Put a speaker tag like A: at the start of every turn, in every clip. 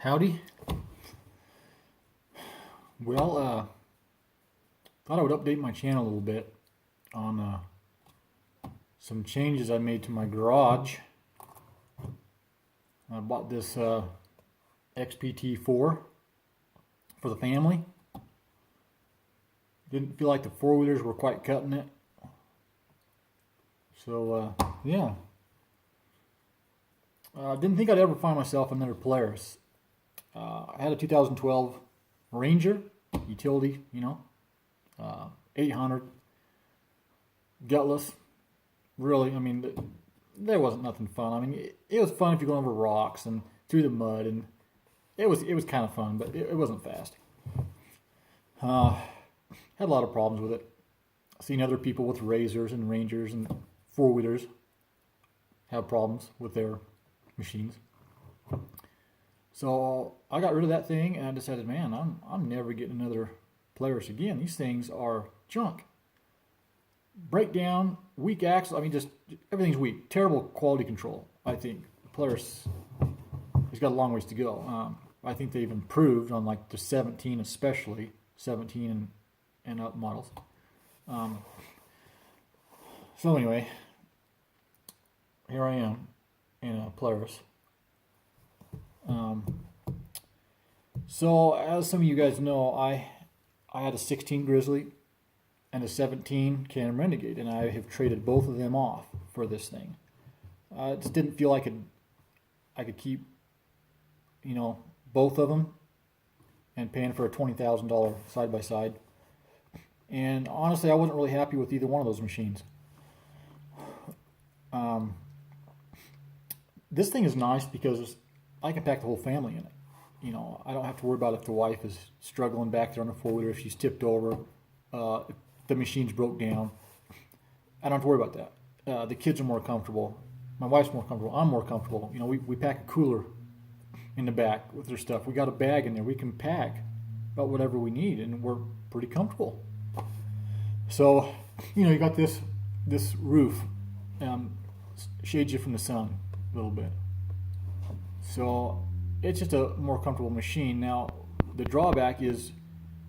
A: Howdy. Well, thought I would update my channel a little bit on some changes I made to my garage. I bought this xpt4 for the family. Didn't feel like the four-wheelers were quite cutting it. So, yeah. Didn't think I'd ever find myself another Polaris. I had a 2012 Ranger, utility, 800, gutless. Really, I mean, there wasn't nothing fun. I mean, it was fun if you're going over rocks and through the mud, and it was kind of fun, but it wasn't fast. Had a lot of problems with it. Seen other people with Razors and Rangers and four-wheelers have problems with their machines. So I got rid of that thing and I decided, man, I'm never getting another Polaris again. These things are junk. Breakdown, weak axle. I mean, just everything's weak. Terrible quality control. I think Polaris has got a long ways to go. I think they've improved on like the 17, especially 17 and up models. So anyway, here I am in a Polaris. So as some of you guys know, I had a 16 Grizzly and a 17 Can-Am Renegade, and I have traded both of them off for this thing. I just didn't feel I could keep, both of them and paying for a $20,000 side-by-side. And honestly, I wasn't really happy with either one of those machines. This thing is nice because I can pack the whole family in it. I don't have to worry about if the wife is struggling back there on the four-wheeler, if she's tipped over, if the machine's broke down. I don't have to worry about that. The kids are more comfortable. My wife's more comfortable. I'm more comfortable. We pack a cooler in the back with their stuff. We got a bag in there. We can pack about whatever we need, and we're pretty comfortable. So, you got this roof, shades you from the sun a little bit. So it's just a more comfortable machine. Now, the drawback is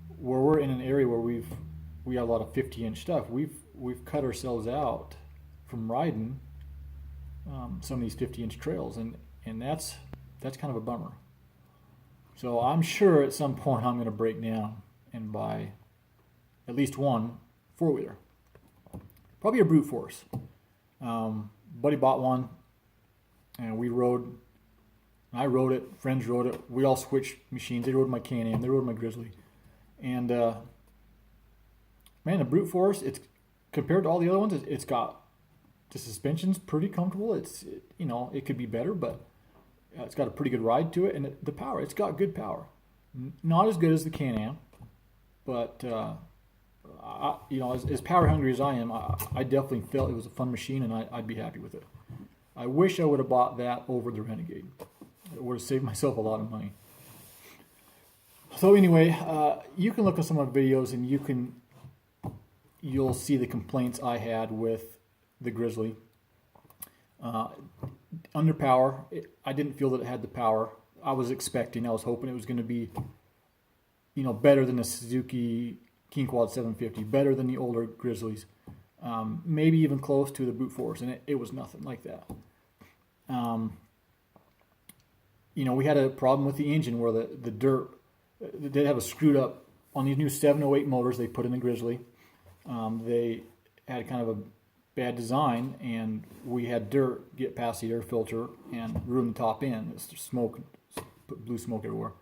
A: where we're in an area where we got a lot of 50-inch stuff. We've cut ourselves out from riding some of these 50-inch trails, and that's kind of a bummer. So I'm sure at some point I'm going to break down and buy at least one four-wheeler, probably a brute force. Buddy bought one, and we rode. I rode it, friends rode it, we all switched machines. They rode my Can-Am, they rode my Grizzly. And man, the brute force, it's compared to all the other ones, it's got, the suspension's pretty comfortable. It could be better, but it's got a pretty good ride to it. And the power, it's got good power. Not as good as the Can-Am, but as power hungry as I am, I definitely felt it was a fun machine, and I'd be happy with it. I wish I would have bought that over the Renegade. It would have saved myself a lot of money. So anyway, you can look at some of the videos and you'll see the complaints I had with the Grizzly. Under power, I didn't feel that it had the power I was expecting. I was hoping it was going to be, better than the Suzuki King Quad 750, better than the older Grizzlies, maybe even close to the brute force, and it was nothing like that. We had a problem with the engine where the dirt, they have a screwed up, on these new 708 motors they put in the Grizzly. They had kind of a bad design, and we had dirt get past the air filter and ruin the top end. It's smoke, blue smoke everywhere.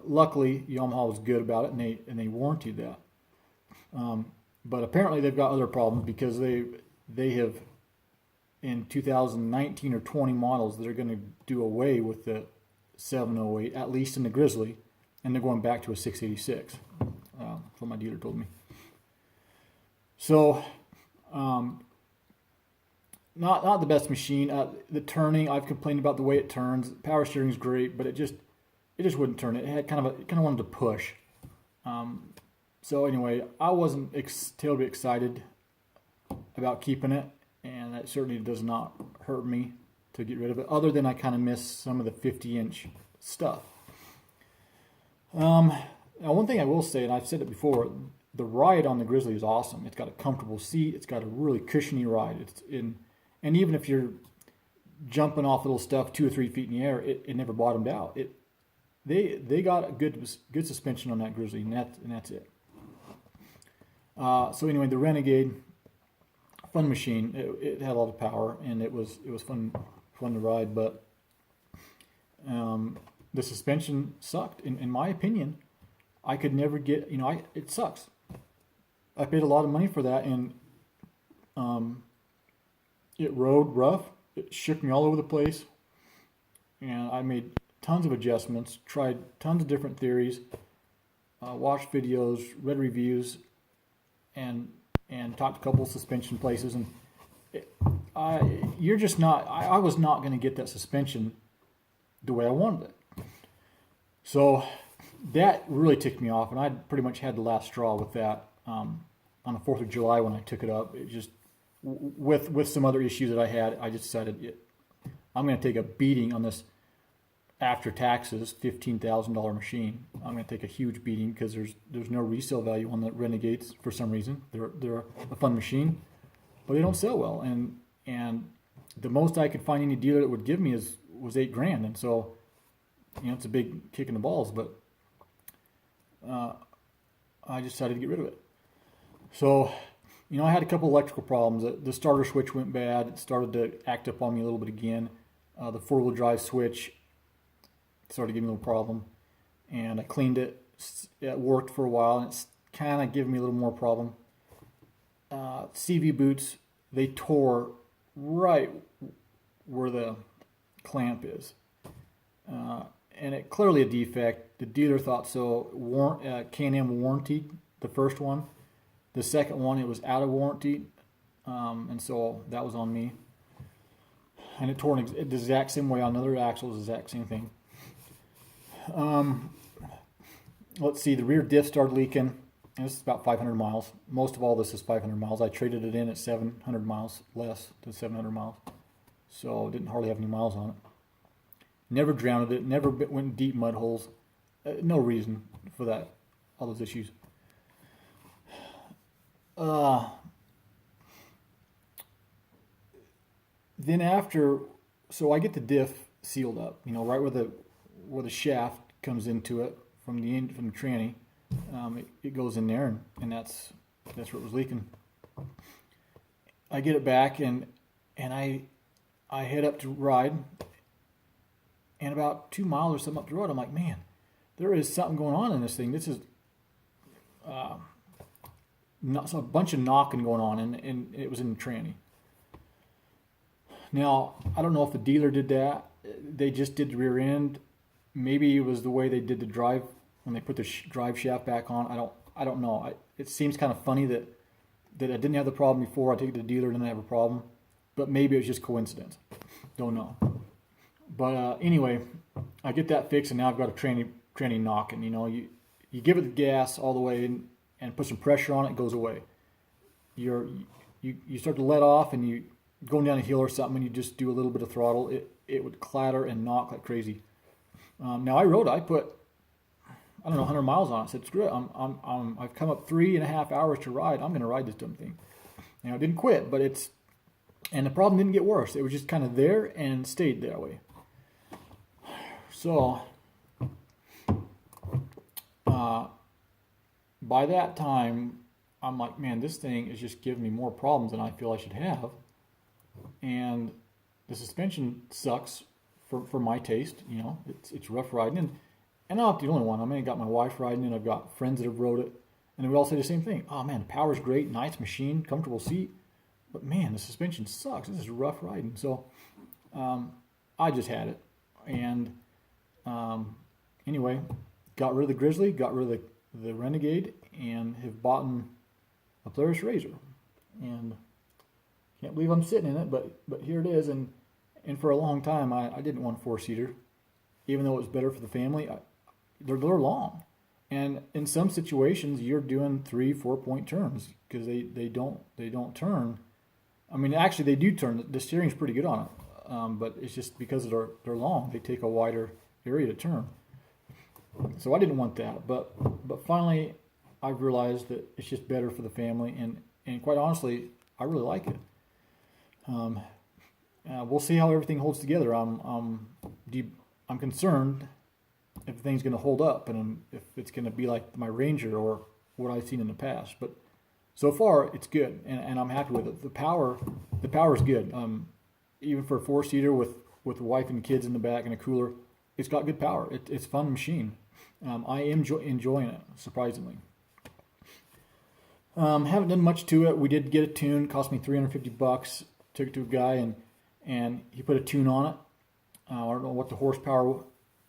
A: Luckily, Yamaha was good about it, and they warranted that. But apparently they've got other problems because they have, in 2019 or 20 models, they're going to do away with the 708, at least in the Grizzly, and they're going back to a 686. That's what my dealer told me. So, not the best machine. The turning, I've complained about the way it turns. Power steering is great, but it just wouldn't turn. It had kind of wanted to push. So anyway, I wasn't terribly excited about keeping it, and that certainly does not hurt me to get rid of it, other than I kind of miss some of the 50-inch stuff. Now, one thing I will say, and I've said it before, the ride on the Grizzly is awesome. It's got a comfortable seat. It's got a really cushiony ride. And even if you're jumping off little stuff 2 or 3 feet in the air, it never bottomed out. They got a good suspension on that Grizzly, and that's it. So anyway, the Renegade, fun machine. It had a lot of power, and it was fun to ride. But the suspension sucked, in my opinion. I could never get, it sucks. I paid a lot of money for that, and it rode rough. It shook me all over the place, and I made tons of adjustments, tried tons of different theories, watched videos, read reviews, and talked to a couple of suspension places, and I was not going to get that suspension the way I wanted it. So that really ticked me off, and I pretty much had the last straw with that on the 4th of July when I took it up. It just, with some other issues that I had, I just decided I'm going to take a beating on this after taxes $15,000 machine. I'm going to take a huge beating because there's no resale value on the Renegades for some reason. They're a fun machine, but they don't sell well. And the most I could find any dealer that would give me was $8,000, and so it's a big kick in the balls. But I just decided to get rid of it. So, I had a couple electrical problems. The starter switch went bad. It started to act up on me a little bit again. The 4-wheel drive switch started giving me a little problem, and I cleaned it. It worked for a while, and it's kind of giving me a little more problem. CV boots, they tore right where the clamp is, and it clearly a defect. The dealer thought so. K&M warranty the first one. The second one, it was out of warranty, and so that was on me. And it tore the exact same way on another axle, the exact same thing. Let's see, the rear diff started leaking. And this is about 500 miles. Most of all this is 500 miles. I traded it in at 700 miles, less than 700 miles. So it didn't hardly have any miles on it. Never drowned it, never went in deep mud holes. No reason for that, all those issues. Then after, so I get the diff sealed up, right where the shaft comes into it from the tranny. It goes in there, and that's where it was leaking. I get it back, and I head up to ride, and about 2 miles or something up the road, I'm like, man, there is something going on in this thing. This is a bunch of knocking going on, and it was in the tranny. Now, I don't know if the dealer did that. They just did the rear end. Maybe it was the way they did the drive when they put the drive shaft back on. I don't know. It seems kind of funny that I didn't have the problem before. I take it to the dealer and then I have a problem. But maybe it was just coincidence. Don't know. But anyway, I get that fixed, and now I've got a tranny knocking. You give it the gas all the way and put some pressure on it, it goes away. You start to let off, and you going down a hill or something, and you just do a little bit of throttle, it would clatter and knock like crazy. Now I put, I don't know, 100 miles on it. I said, screw it. I've come up 3.5 hours to ride. I'm going to ride this dumb thing. Now, I didn't quit, but and the problem didn't get worse. It was just kind of there and stayed that way. So, by that time, I'm like, man, this thing is just giving me more problems than I feel I should have. And the suspension sucks for my taste. It's rough riding, and I'm not the only one. I got my wife riding it. I've got friends that have rode it, and they would all say the same thing. Oh man, the power's great, nice machine, comfortable seat, but man, the suspension sucks. This is rough riding. So I just had it, and anyway, got rid of the Grizzly, got rid of the Renegade, and have bought a Polaris Razor, and can't believe I'm sitting in it, but here it is. And for a long time, I didn't want a 4-seater, even though it was better for the family. They're long, and in some situations, you're doing 3-4 point turns because they don't turn. Actually, they do turn. The steering's pretty good on it, but it's just because they're long. They take a wider area to turn. So I didn't want that, but finally I realized that it's just better for the family, and quite honestly, I really like it. We'll see how everything holds together. I'm concerned if the thing's going to hold up and if it's going to be like my Ranger or what I've seen in the past. But so far, it's good, and I'm happy with it. The power is good. Even for a 4-seater with the wife and kids in the back and a cooler, it's got good power. It's a fun machine. I am enjoying it, surprisingly. Haven't done much to it. We did get a tune. It cost me $350. Took it to a guy, and he put a tune on it. I don't know what the horsepower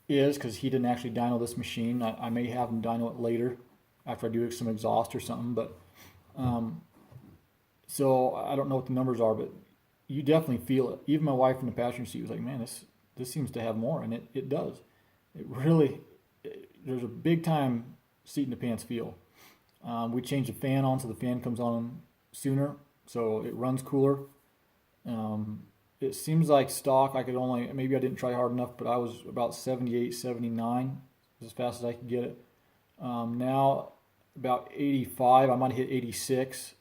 A: is because he didn't actually dyno this machine. I may have him dyno it later after I do some exhaust or something. But so I don't know what the numbers are, but you definitely feel it. Even my wife in the passenger seat was like, "Man, this seems to have more," and it does. It really, there's a big time seat in the pants feel. We changed the fan on so the fan comes on sooner, so it runs cooler. It seems like stock, maybe I didn't try hard enough, but I was about 78, 79 as fast as I could get it. Now about 85, I might hit 86,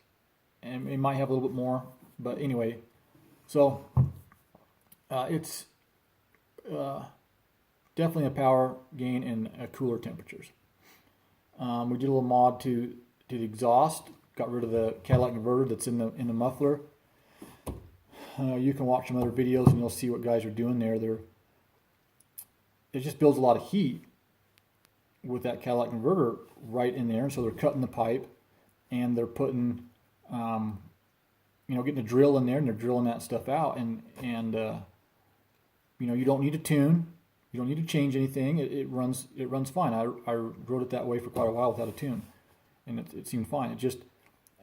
A: and it might have a little bit more, but anyway, so it's definitely a power gain in cooler temperatures. We did a little mod to the exhaust, got rid of the catalytic converter that's in the muffler. You can watch some other videos and you'll see what guys are doing there. It just builds a lot of heat with that catalytic converter right in there. And so they're cutting the pipe and they're putting, getting a drill in there, and they're drilling that stuff out. And you don't need to tune. You don't need to change anything. It runs fine. I rode it that way for quite a while without a tune, and it seemed fine.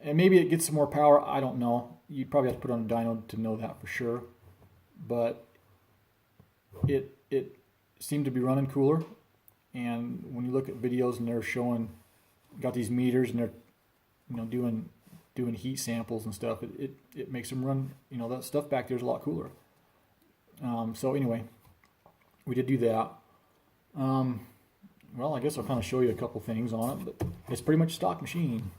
A: And maybe it gets some more power. I don't know. You probably have to put on a dyno to know that for sure. But it seemed to be running cooler. And when you look at videos and they're showing, got these meters and they're doing heat samples and stuff, it makes them run. That stuff back there is a lot cooler. So anyway, we did do that. Well, I guess I'll kind of show you a couple things on it, but it's pretty much a stock machine.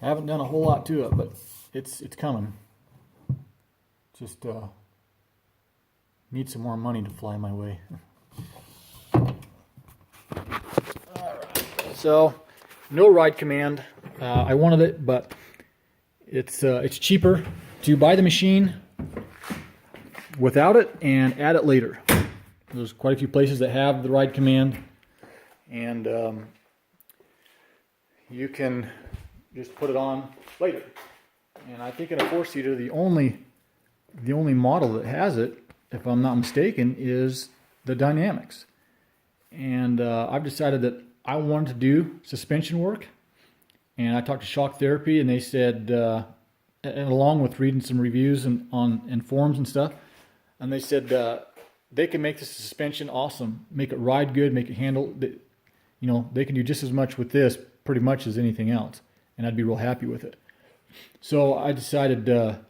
A: I haven't done a whole lot to it, but it's coming. Just need some more money to fly my way. Alright, so no ride command. I wanted it, but it's cheaper to buy the machine without it and add it later. There's quite a few places that have the ride command, and you can just put it on later. And I think in a 4-seater, the only model that has it, if I'm not mistaken, is the Dynamics. And I've decided that I wanted to do suspension work, and I talked to Shock Therapy, and they said, and along with reading some reviews and forums and stuff, and they said they can make this suspension awesome, make it ride good, make it handle. They can do just as much with this pretty much as anything else, and I'd be real happy with it. So I decided that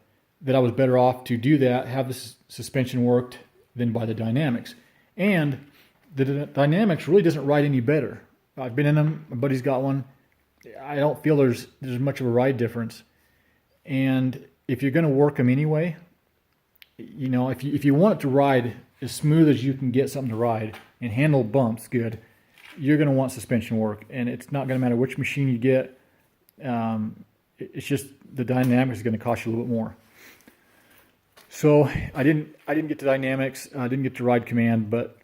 A: I was better off to do that, have the suspension worked, than buy the Dynamics. And the Dynamics really doesn't ride any better. I've been in them. My buddy's got one. I don't feel there's much of a ride difference. And if you're going to work them anyway, if you want it to ride as smooth as you can get something to ride and handle bumps good, you're going to want suspension work. And it's not going to matter which machine you get. It's just the Dynamics is going to cost you a little bit more. So I didn't get the Dynamics. I didn't get the ride command, but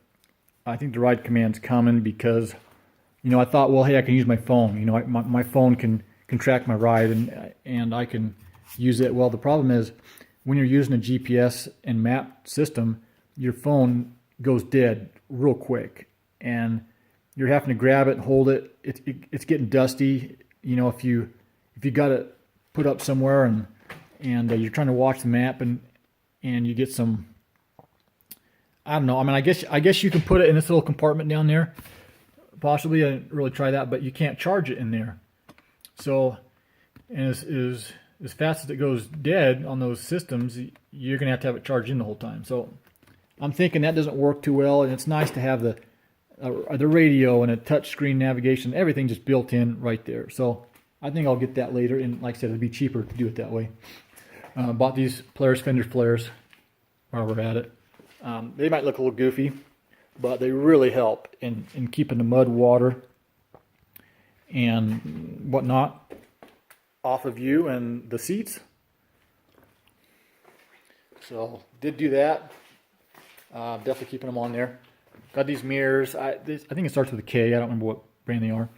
A: I think the ride command's coming because, I thought, well, hey, I can use my phone. My phone can track my ride and I can use it. Well, the problem is when you're using a GPS and map system, your phone goes dead real quick, and you're having to grab it and hold it. It's getting dusty. If you got it put up somewhere and you're trying to watch the map and you get some, I don't know. I mean, I guess you can put it in this little compartment down there. Possibly, I didn't really try that, but you can't charge it in there. So, and as fast as it goes dead on those systems, you're gonna have to have it charged in the whole time. So, I'm thinking that doesn't work too well, and it's nice to have the radio and a touchscreen navigation, everything just built in right there. So I think I'll get that later, and like I said, it'd be cheaper to do it that way. Bought these Polaris fender flares while we're at it. They might look a little goofy, but they really help in keeping the mud, water, and whatnot off of you and the seats. So did do that. Definitely keeping them on there. Got these mirrors. I think it starts with a K. I don't remember what brand they are.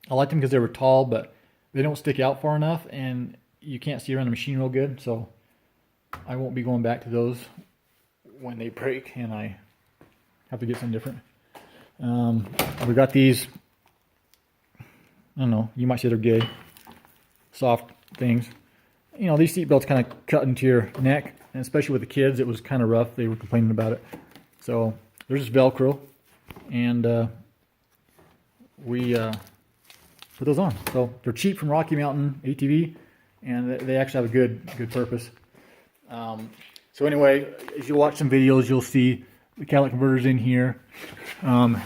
A: I like them because they were tall, but they don't stick out far enough, and you can't see around the machine real good. So I won't be going back to those when they break and I have to get something different. We got these, I don't know, you might say they're gay, soft things. You know, these seat belts kind of cut into your neck, and especially with the kids, it was kind of rough. They were complaining about it. So there's just Velcro, and we put those on. So they're cheap from Rocky Mountain ATV, and they actually have a good purpose. So anyway, as you watch some videos, you'll see the catalytic converters in here. Now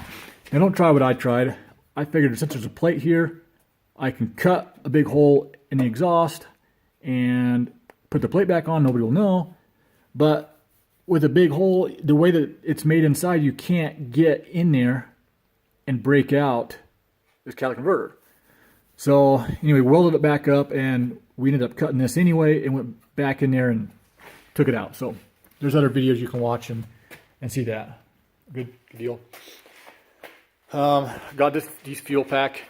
A: don't try what I tried. I figured since there's a plate here, I can cut a big hole in the exhaust and put the plate back on. Nobody will know. But with a big hole, the way that it's made inside, you can't get in there and break out this catalytic converter. So anyway, welded it back up, and we ended up cutting this anyway and went back in there and took it out. So there's other videos you can watch and see that. Good deal. Got these fuel pack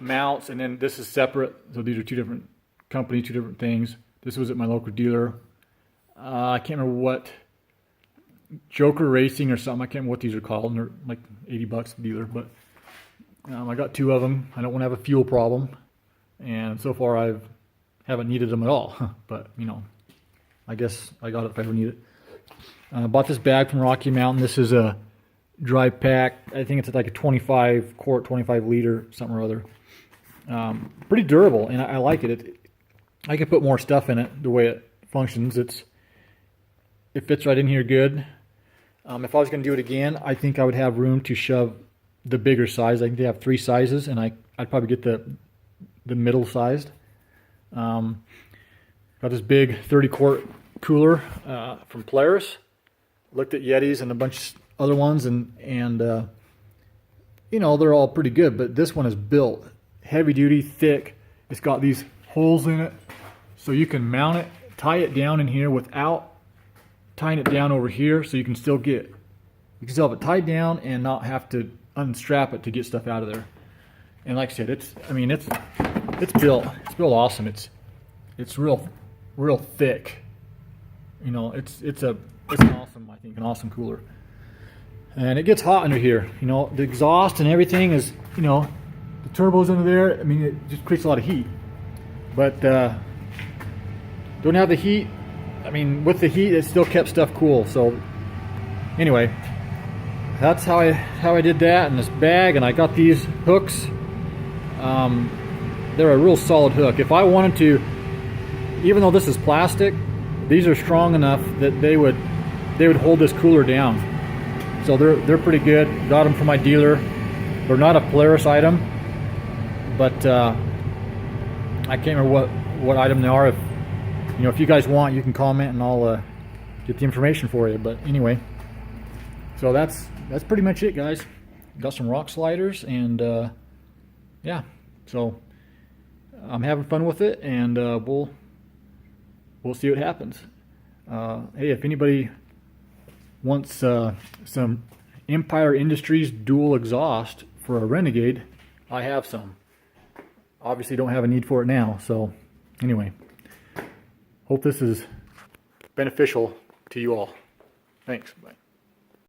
A: mounts, and then this is separate. So these are two different companies, two different things. This was at my local dealer. I can't remember what, Joker Racing or something. I can't remember what these are called. And they're like $80 a dealer, but I got two of them. I don't want to have a fuel problem, and so far I haven't needed them at all. But you know, I guess I got it if I ever need it. Bought this bag from Rocky Mountain. This is a dry pack. I think it's like a 25 quart, 25 liter, something or other. Pretty durable, and I like it. I could put more stuff in it the way it functions. It fits right in here good. If I was going to do it again, I think I would have room to shove the bigger size. I think they have 3 sizes, and I'd probably get the middle sized. Got this big 30 quart cooler from Polaris. Looked at Yetis and a bunch of other ones, and you know, they're all pretty good, but this one is built heavy duty, thick. It's got these holes in it, so you can mount it, tie it down in here without tying it down over here, so you can still have it tied down and not have to unstrap it to get stuff out of there. And like I said, it's built awesome. It's real thick. You know, it's an awesome, I think, an awesome cooler. And it gets hot under here. You know, the exhaust and everything is, you know, the turbo's under there. I mean, it just creates a lot of heat. But don't have the heat. I mean, with the heat, it still kept stuff cool. So anyway, that's how I did that in this bag. And I got these hooks. They're a real solid hook. If I wanted to, even though this is plastic, these are strong enough that they would hold this cooler down. So they're pretty good. Got them from my dealer. They're not a Polaris item, but I can't remember what item they are. If you guys want, you can comment and I'll get the information for you. But anyway, so that's pretty much it, guys. Got some rock sliders, and yeah, so I'm having fun with it, and we'll see what happens. Hey, if anybody wants some Empire Industries dual exhaust for a Renegade, I have some. Obviously don't have a need for it now, so anyway, hope this is beneficial to you all. Thanks. Bye.